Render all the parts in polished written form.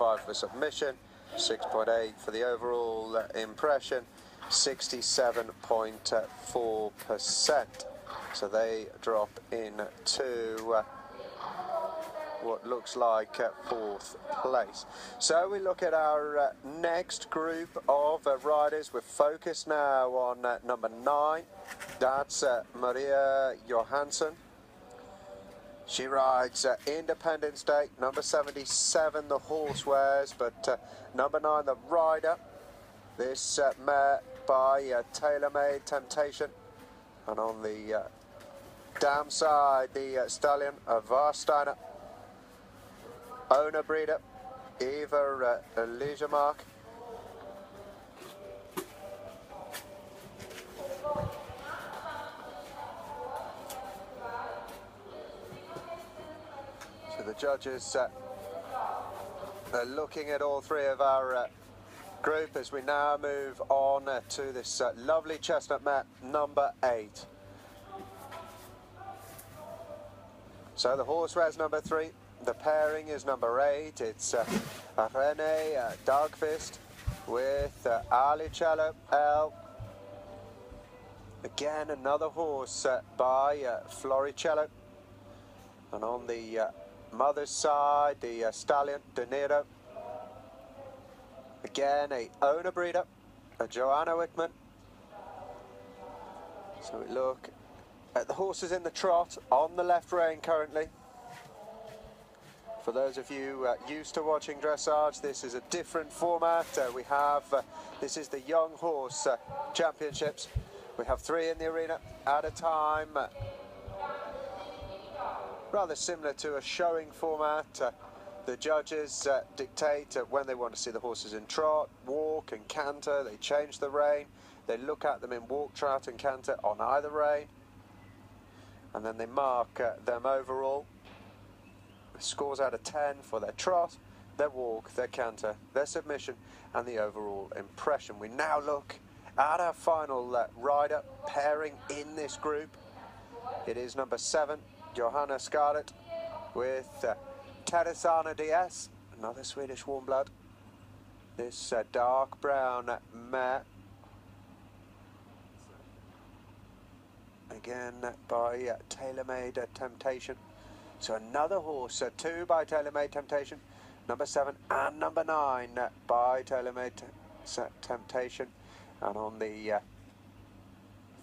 6.5 for submission, 6.8 for the overall impression, 67.4%. So they drop into what looks like fourth place. So we look at our next group of riders. We're focused now on number 9. That's Maria Johansson. She rides Independence Day, number 77 the horse wears, but number 9 the rider. This mare by Tailor-Made Temptation, and on the dam side the stallion of Varsteiner. Owner breeder Eva Leisure. So the judges are looking at all three of our group as we now move on to this lovely chestnut mare, number 8. So the horse wears number 3. The pairing is number 8. It's Rene Dagfist with Alicello L. Again, another horse by Floricello. And on the mother's side, the stallion De Niro. Again, a owner breeder, a Joanna Wickman. So we look at the horses in the trot on the left rein currently. For those of you used to watching dressage, this is a different format. We have, this is the Young Horse Championships. We have 3 in the arena at a time. Rather similar to a showing format. The judges dictate when they want to see the horses in trot, walk and canter. They change the rein. They look at them in walk, trot and canter on either rein. And then they mark them overall. Scores out of 10 for their trot, their walk, their canter, their submission and the overall impression. We now look at our final rider pairing in this group. It is number 7, Johanna Scarlett with Teresana DS, another Swedish warm blood. This dark brown mare, again by Tailor-Made Temptation. So another horse, 2 by Tailor-Made Temptation, number 7 and number 9 by Tailor-Made Temptation. And on the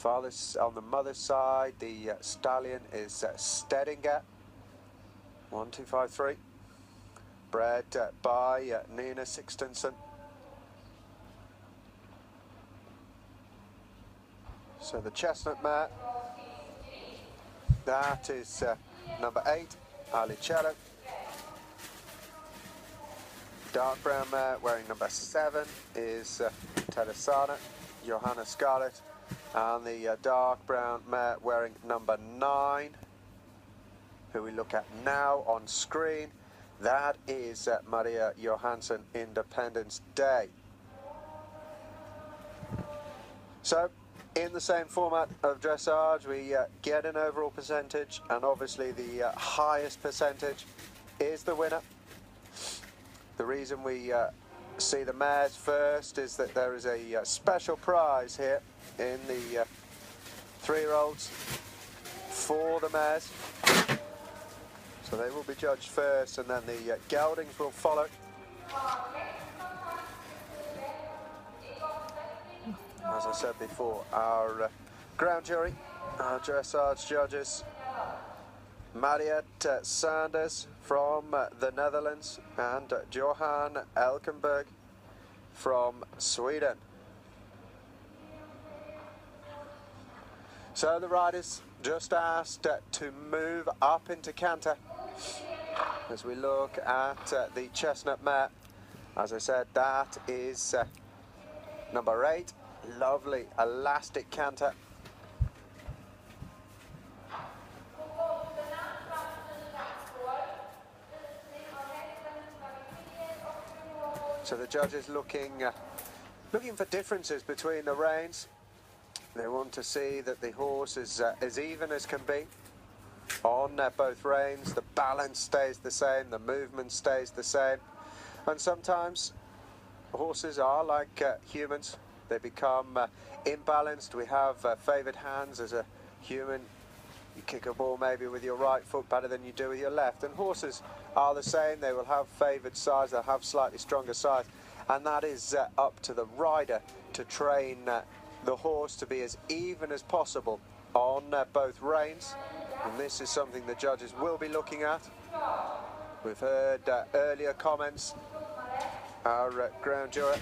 mother's side, the stallion is Stedinger, 1253, bred by Nina Sixtensen. So the chestnut mare, that is number 8, Alicello. Dark brown mare wearing number 7 is Teresana, Johanna Scarlett. And the dark brown mare wearing number 9, who we look at now on screen, that is Maria Johansson, Independence Day. So, in the same format of dressage, we get an overall percentage, and obviously the highest percentage is the winner. The reason we see the mares first is that there is a special prize here in the 3-year-olds for the mares. So they will be judged first, and then the geldings will follow. As I said before, our ground jury, our dressage judges, Mariette Sanders from the Netherlands and Johan Elkenberg from Sweden. So the riders just asked to move up into canter as we look at the chestnut mare. As I said, that is number 8. Lovely elastic canter. So the judges looking for differences between the reins. They want to see that the horse is as even as can be on both reins. The balance stays the same, the movement stays the same. And sometimes horses are like humans. They become imbalanced. We have favoured hands. As a human, you kick a ball maybe with your right foot better than you do with your left. And horses are the same. They will have favoured sides. They'll have slightly stronger sides. And that is up to the rider to train the horse to be as even as possible on both reins. And this is something the judges will be looking at. We've heard earlier comments. Our ground jury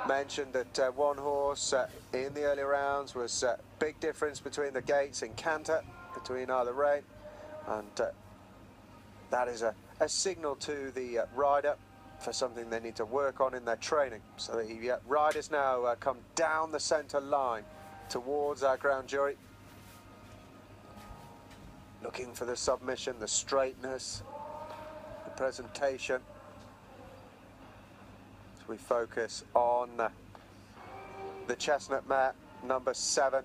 mentioned that one horse in the early rounds was a big difference between the gaits and canter, between either rein, and that is a signal to the rider for something they need to work on in their training. So the riders now come down the centre line towards our ground jury, looking for the submission, the straightness, the presentation. So we focus on the chestnut mare, number 7.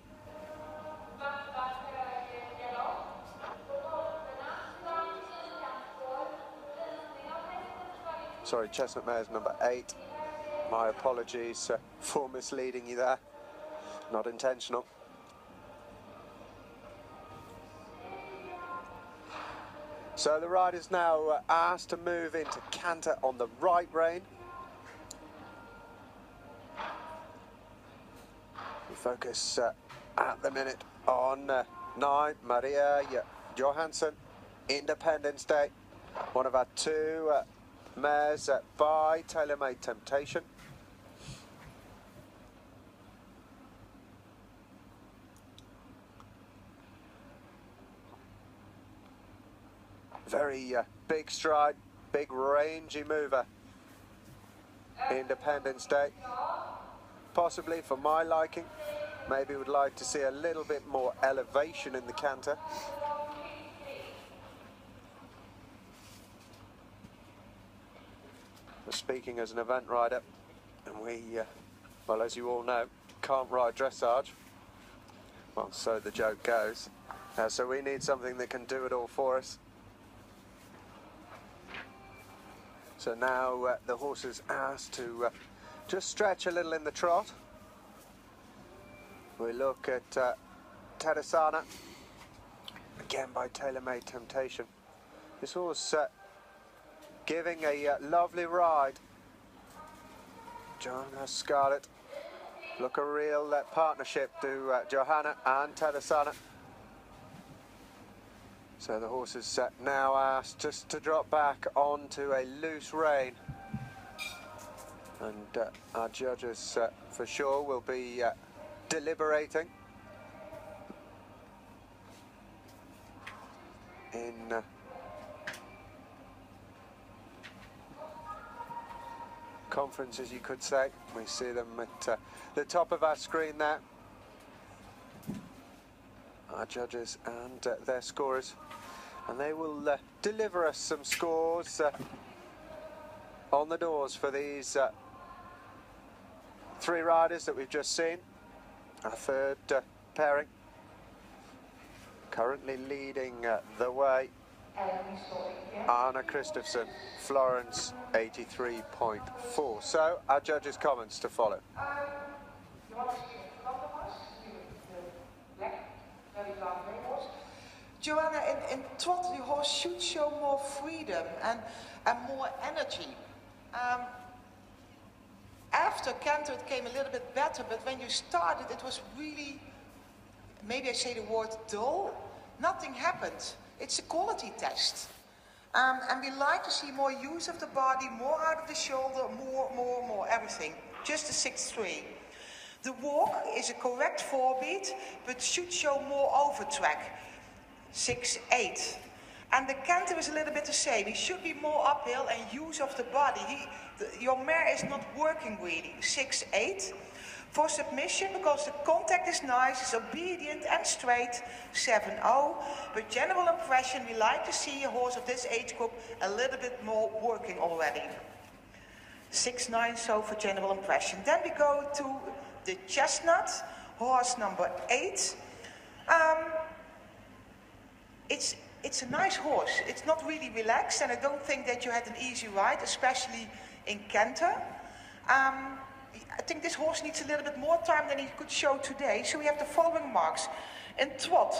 Sorry, chestnut mare is number 8. My apologies for misleading you there. Not intentional. So the rider's now asked to move into canter on the right rein. We focus at the minute on 9, Maria Johansson, Independence Day. One of our 2 mares by Tailor-Made Temptation. Very big stride, big rangy mover. Independence Day. Possibly for my liking. Maybe would like to see a little bit more elevation in the canter. Speaking as an event rider, and we, well, as you all know, can't ride dressage. Well, so the joke goes. So we need something that can do it all for us. So now the horse is asked to just stretch a little in the trot. We look at Tadasana, again by Tailor-Made Temptation. This horse giving a lovely ride. Johanna Scarlett, look a real partnership to Johanna and Tadasana. So the horse is now asked just to drop back onto a loose rein. And our judges for sure will be deliberating in conference, as you could say. We see them at the top of our screen there. Our judges and their scorers, and they will deliver us some scores on the doors for these 3 riders that we've just seen. Our third pairing, currently leading the way, Anna Christopherson, Florence 83.4. So our judges' comments to follow. Joanna, in trot, the horse should show more freedom and more energy. After canter, it came a little bit better, but when you started, it was really, maybe I say the word dull, nothing happened. It's a quality test. And we like to see more use of the body, more out of the shoulder, more, everything. Just a 6-3. The walk is a correct 4-beat, but should show more over track. 6-8. And the canter is a little bit the same. He should be more uphill and use of the body. Your mare is not working really. 6-8. For submission, because the contact is nice, it's obedient and straight, 7-0. But general impression, we like to see a horse of this age group a little bit more working already. 6-9, so for general impression. Then we go to the chestnut, horse number 8. it's a nice horse. It's not really relaxed, and I don't think that you had an easy ride, especially in canter. I think this horse needs a little bit more time than he could show today, so we have the following marks. In trot,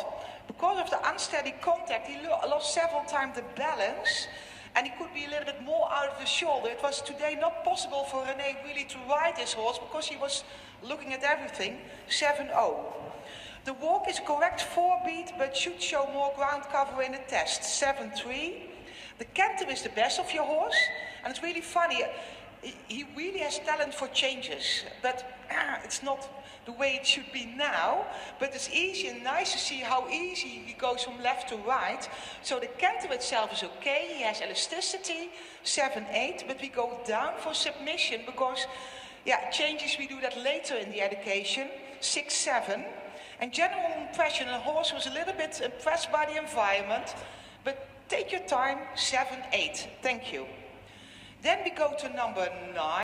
because of the unsteady contact, he lost several times the balance, and he could be a little bit more out of the shoulder. It was today not possible for René really to ride this horse because he was looking at everything. 7-0. The walk is correct 4-beat, but should show more ground cover in the test. 7-3. The canter is the best of your horse, and it's really funny. He really has talent for changes, but it's not the way it should be now. But it's easy and nice to see how easy he goes from left to right. So the canter itself is okay. He has elasticity, 7-8, but we go down for submission because, yeah, changes we do that later in the education. 6-7. And general impression, the horse was a little bit impressed by the environment, but take your time, 7-8. Thank you. Then we go to number 9.